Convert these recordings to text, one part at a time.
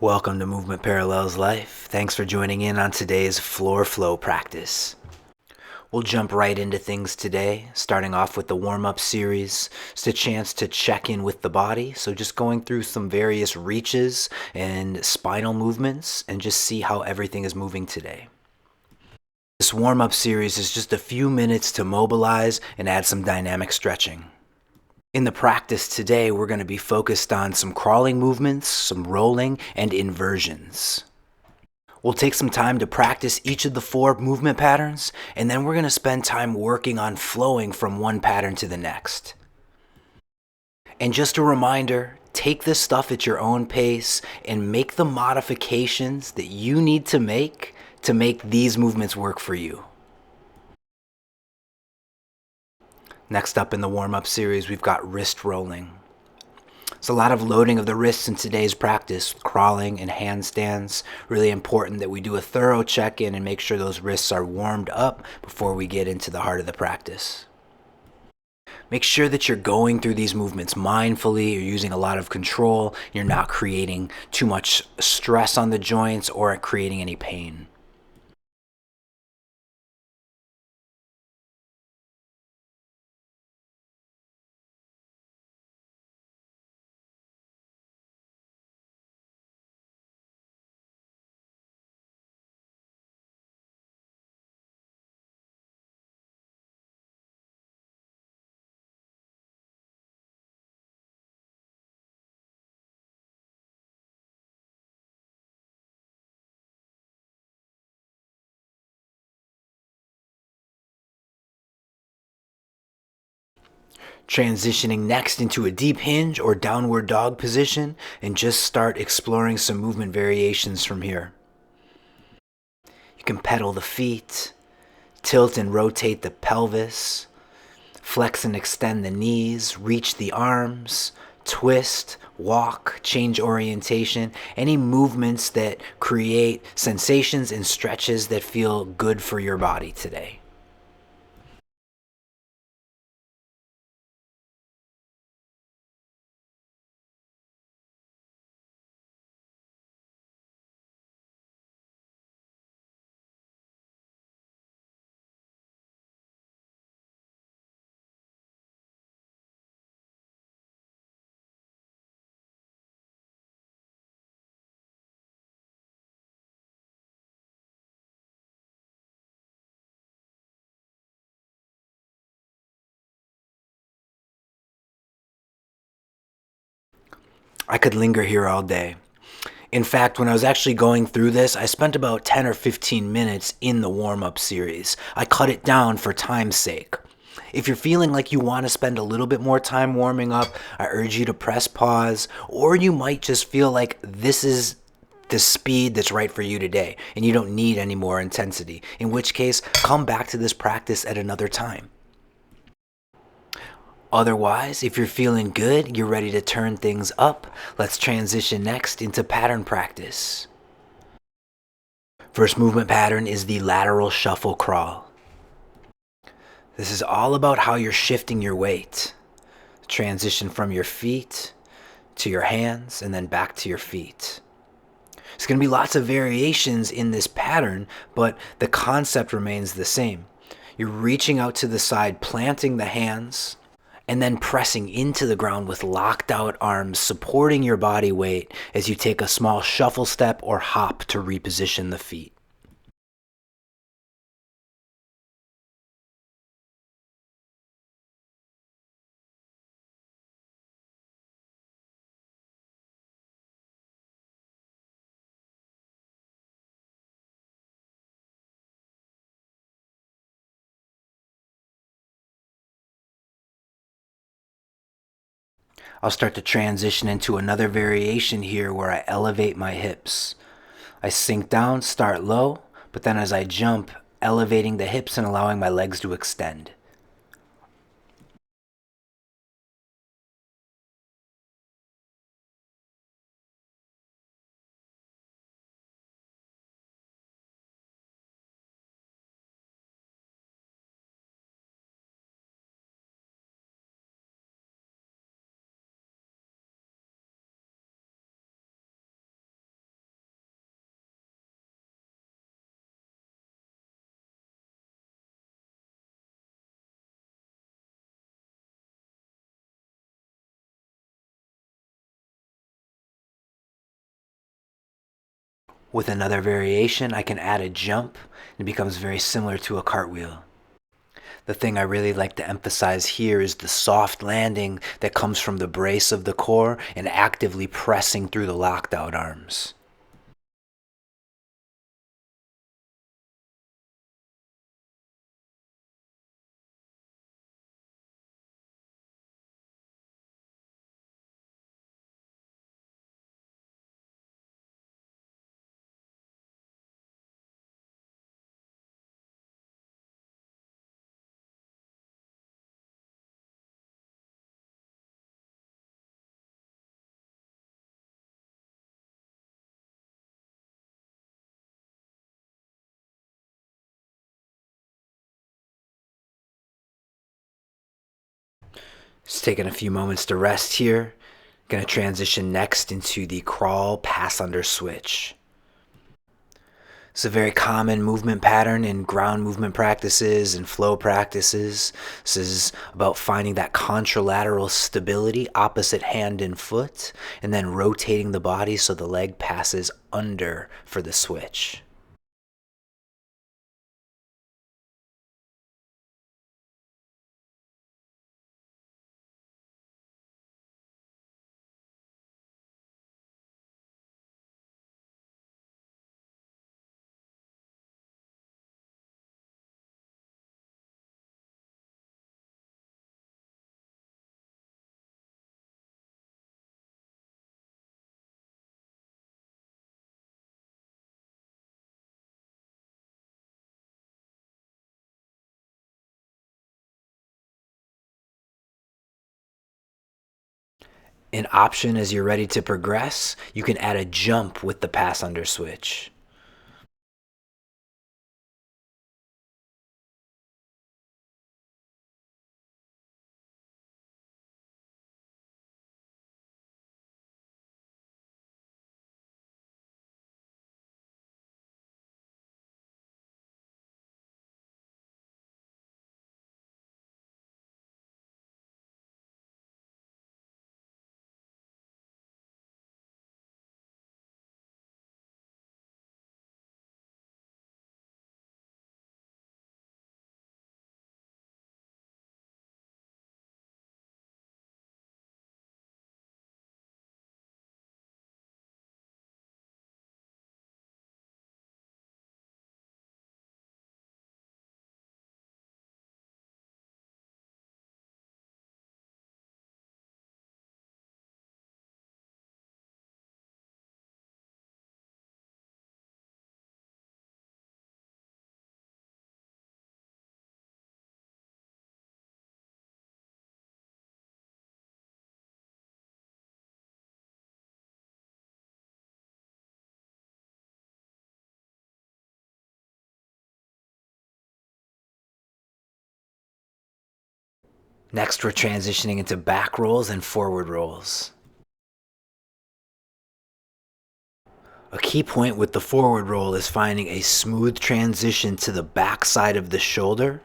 Welcome to Movement Parallels Life. Thanks for joining in on today's floor flow practice. We'll jump right into things today, starting off with the warm-up series. It's a chance to check in with the body, so just going through some various reaches and spinal movements and just see how everything is moving today. This warm-up series is just a few minutes to mobilize and add some dynamic stretching. In the practice today, we're going to be focused on some crawling movements, some rolling, and inversions. We'll take some time to practice each of the 4 movement patterns, and then we're going to spend time working on flowing from one pattern to the next. And just a reminder, take this stuff at your own pace and make the modifications that you need to make these movements work for you. Next up in the warm-up series, we've got wrist rolling. It's a lot of loading of the wrists in today's practice, crawling and handstands. Really important that we do a thorough check-in and make sure those wrists are warmed up before we get into the heart of the practice. Make sure that you're going through these movements mindfully, you're using a lot of control, you're not creating too much stress on the joints or creating any pain. Transitioning next into a deep hinge or downward dog position and just start exploring some movement variations from here. You can pedal the feet, tilt and rotate the pelvis, flex and extend the knees, reach the arms, twist, walk, change orientation, any movements that create sensations and stretches that feel good for your body today. I could linger here all day. In fact, when I was actually going through this, I spent about 10 or 15 minutes in the warm-up series. I cut it down for time's sake. If you're feeling like you want to spend a little bit more time warming up, I urge you to press pause, or you might just feel like this is the speed that's right for you today, and you don't need any more intensity, in which case, come back to this practice at another time. Otherwise, if you're feeling good, you're ready to turn things up, let's transition next into pattern practice. First movement pattern is the lateral shuffle crawl. This is all about how you're shifting your weight. Transition from your feet to your hands and then back to your feet. There's going to be lots of variations in this pattern, but the concept remains the same. You're reaching out to the side, planting the hands, and then pressing into the ground with locked out arms, supporting your body weight as you take a small shuffle step or hop to reposition the feet. I'll start to transition into another variation here where I elevate my hips. I sink down, start low, but then as I jump, elevating the hips and allowing my legs to extend. With another variation, I can add a jump. It becomes very similar to a cartwheel. The thing I really like to emphasize here is the soft landing that comes from the brace of the core and actively pressing through the locked out arms. Just taking a few moments to rest here. Going to transition next into the crawl pass under switch. It's a very common movement pattern in ground movement practices and flow practices. This is about finding that contralateral stability opposite hand and foot, and then rotating the body so the leg passes under for the switch. An option as you're ready to progress, you can add a jump with the pass under switch. Next, we're transitioning into back rolls and forward rolls. A key point with the forward roll is finding a smooth transition to the back side of the shoulder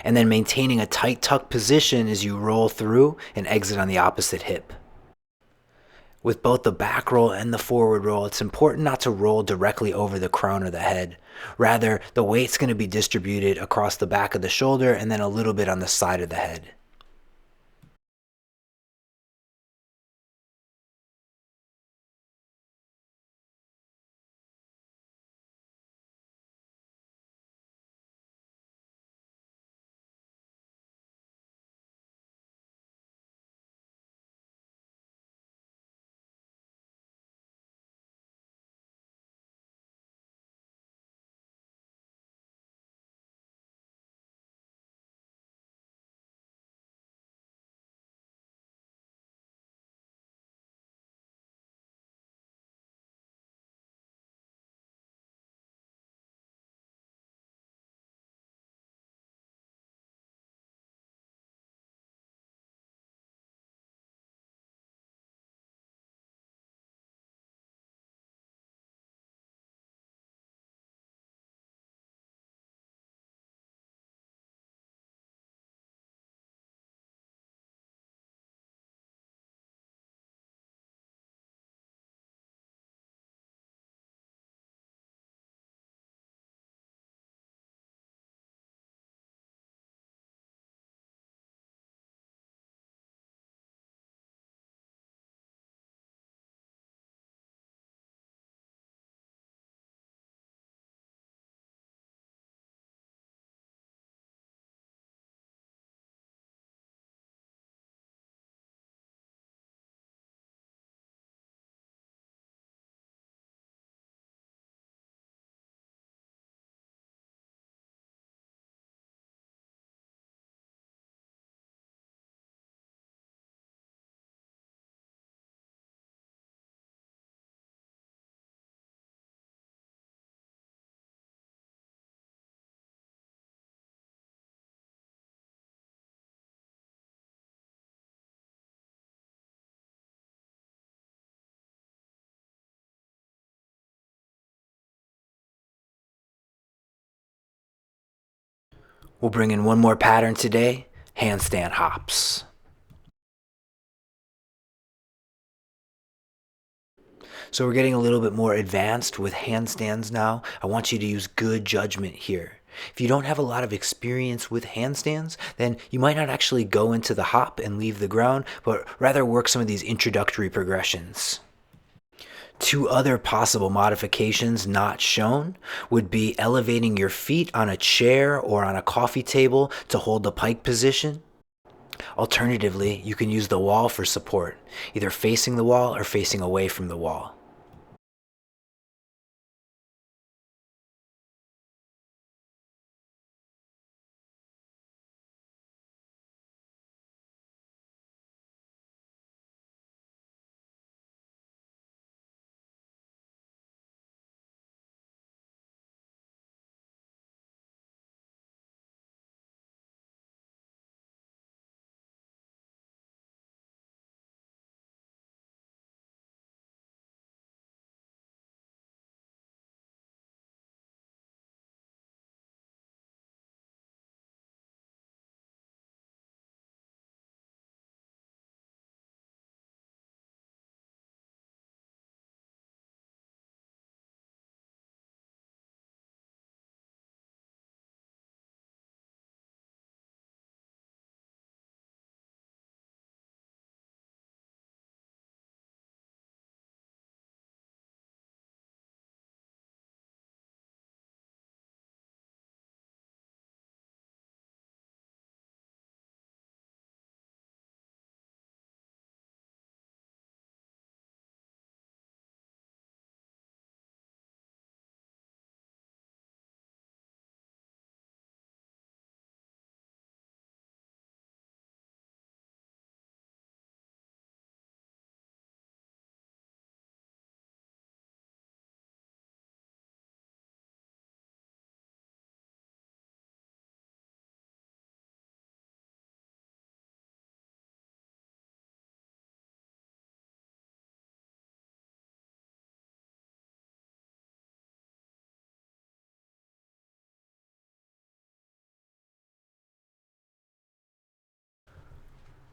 and then maintaining a tight tuck position as you roll through and exit on the opposite hip. With both the back roll and the forward roll, it's important not to roll directly over the crown of the head. Rather, the weight's going to be distributed across the back of the shoulder and then a little bit on the side of the head. We'll bring in one more pattern today, handstand hops. So we're getting a little bit more advanced with handstands now. I want you to use good judgment here. If you don't have a lot of experience with handstands, then you might not actually go into the hop and leave the ground, but rather work some of these introductory progressions. Two other possible modifications not shown would be elevating your feet on a chair or on a coffee table to hold the pike position. Alternatively, you can use the wall for support, either facing the wall or facing away from the wall.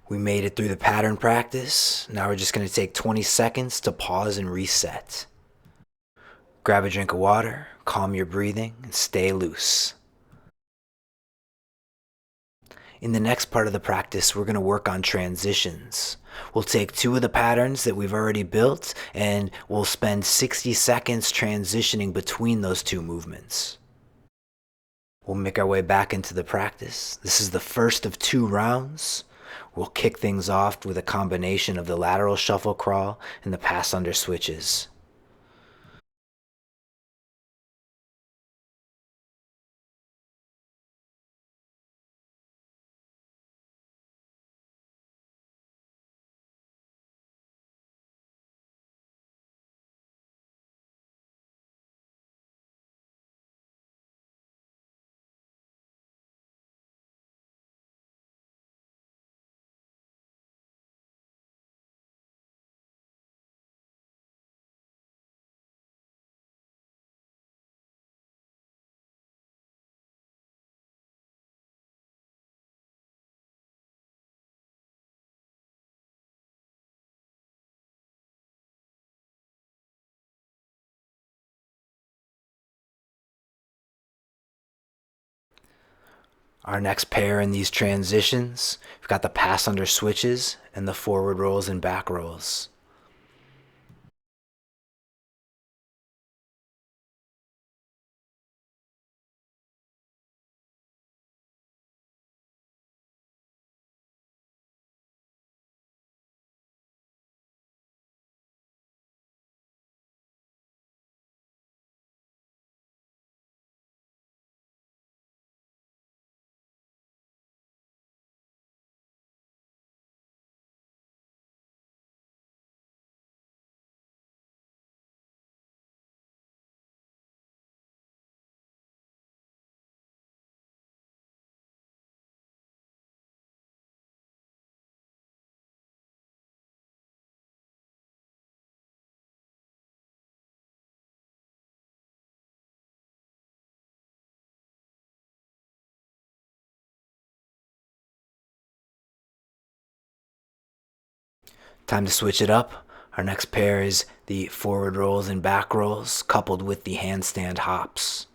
We made it through the pattern practice. Now we're just going to take 20 seconds to pause and reset. Grab a drink of water, calm your breathing, and stay loose. In the next part of the practice, we're going to work on transitions. We'll take two of the patterns that we've already built and we'll spend 60 seconds transitioning between those two movements. We'll make our way back into the practice. This is the first of 2 rounds. We'll kick things off with a combination of the lateral shuffle crawl and the pass under switches. Our next pair in these transitions, we've got the pass under switches and the forward rolls and back rolls. Time to switch it up. Our next pair is the forward rolls and back rolls coupled with the handstand hops.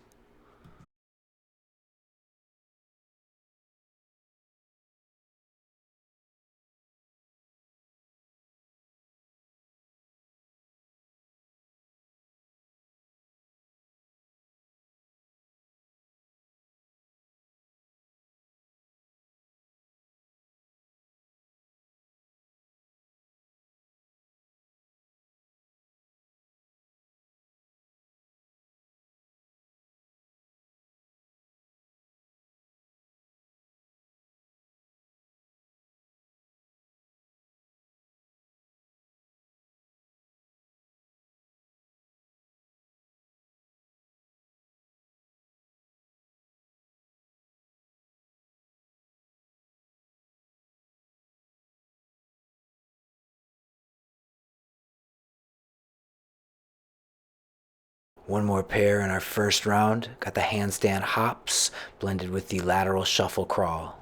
One more pair in our first round. Got the handstand hops blended with the lateral shuffle crawl.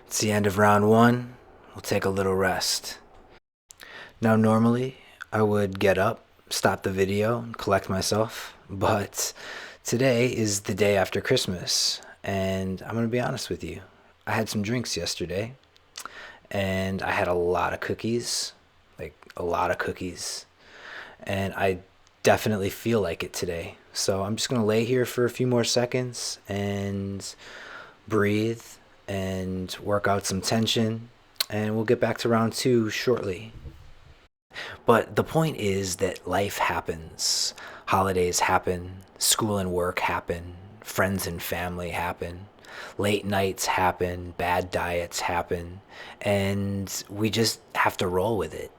It's the end of round one. We'll take a little rest. Now, normally I would get up, stop the video, and collect myself, but today is the day after Christmas, and I'm going to be honest with you. I had some drinks yesterday, and I had a lot of cookies, like a lot of cookies, and I definitely feel like it today. So I'm just going to lay here for a few more seconds and breathe and work out some tension, and we'll get back to round two shortly. But the point is that life happens. Holidays happen, school and work happen, friends and family happen, late nights happen, bad diets happen, and we just have to roll with it.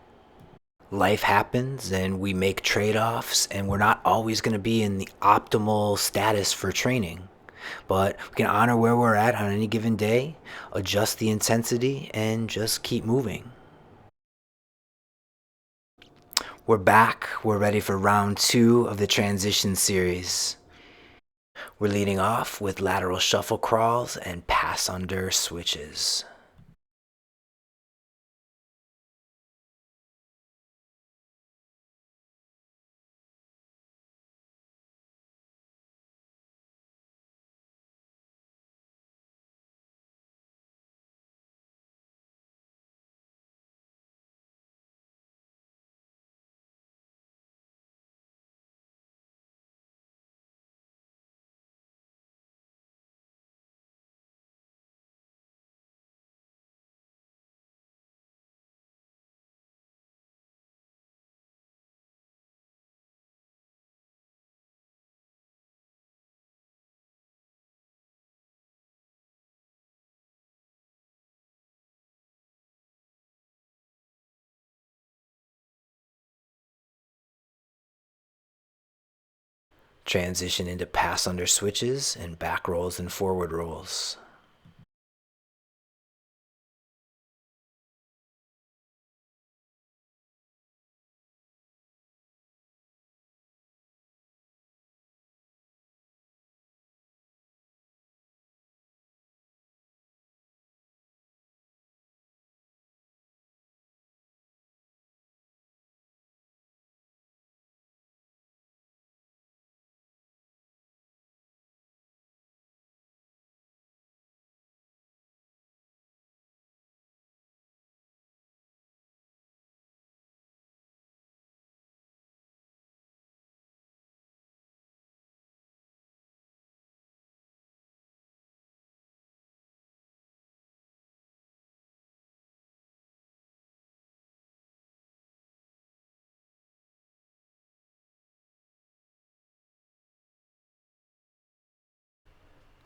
Life happens and we make trade offs, and we're not always going to be in the optimal status for training. But we can honor where we're at on any given day, adjust the intensity, and just keep moving. We're back. We're ready for round two of the transition series. We're leading off with lateral shuffle crawls and pass under switches. Transition into pass under switches and back rolls and forward rolls.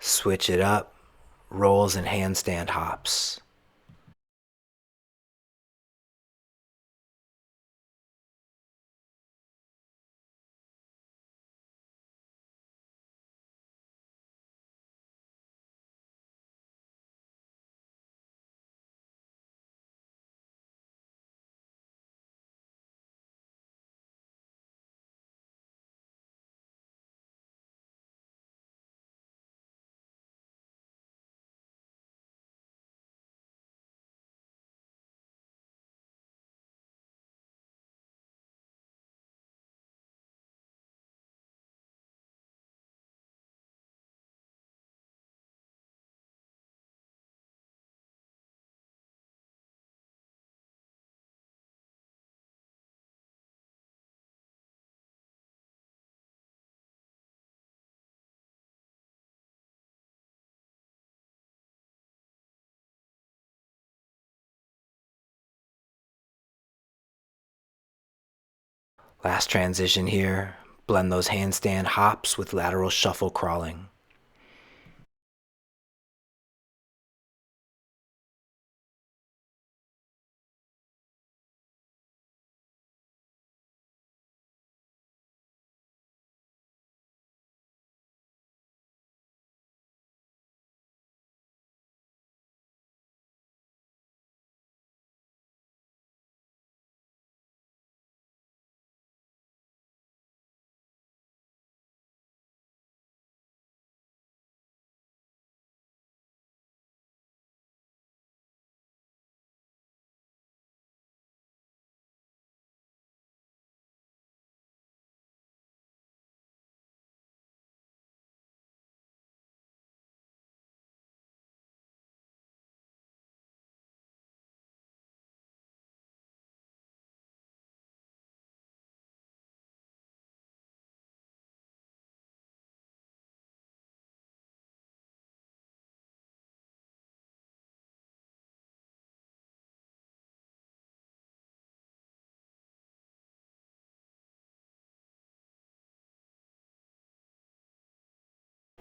Switch it up, rolls and handstand hops. Last transition here. Blend those handstand hops with lateral shuffle crawling.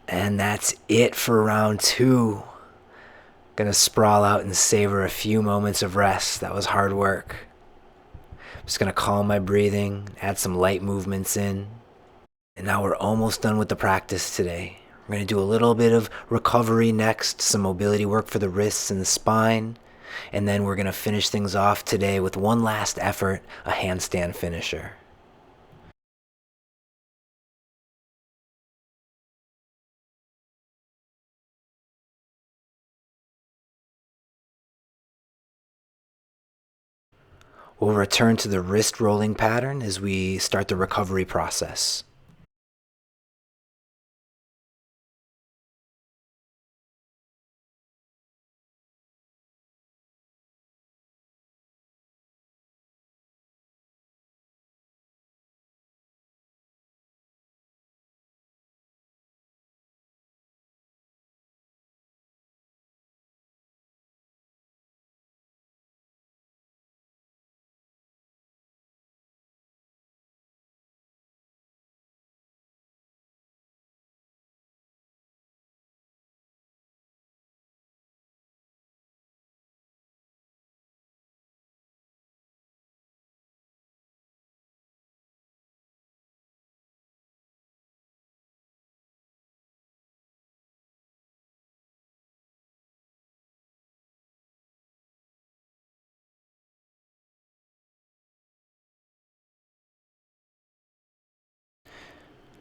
And that's it for round 2. Gonna sprawl out and savor a few moments of rest. That was hard work. Just gonna calm my breathing, add some light movements in. And now we're almost done with the practice today. We're gonna do a little bit of recovery next, some mobility work for the wrists and the spine. And then we're gonna finish things off today with one last effort, a handstand finisher. We'll return to the wrist rolling pattern as we start the recovery process.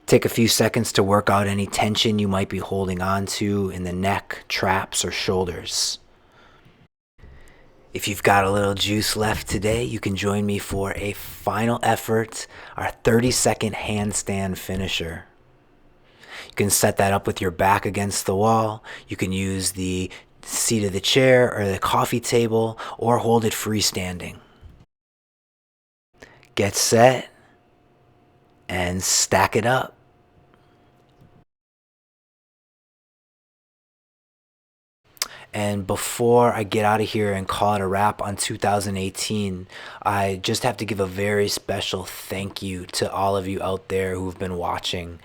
Take a few seconds to work out any tension you might be holding on to in the neck, traps, or shoulders. If you've got a little juice left today, you can join me for a final effort, our 30-second handstand finisher. You can set that up with your back against the wall. You can use the seat of the chair or the coffee table, or hold it freestanding. Get set and stack it up. And before I get out of here and call it a wrap on 2018, I just have to give a very special thank you to all of you out there who've been watching.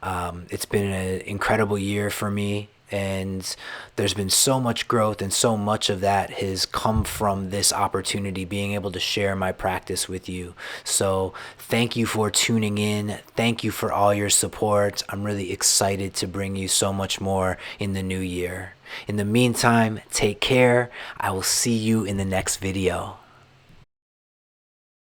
It's been an incredible year for me, And there's been so much growth, and so much of that has come from this opportunity, being able to share my practice with you. So thank you for tuning in. Thank you for all your support. I'm really excited to bring you so much more in the new year. In the meantime, take care. I will see you in the next video.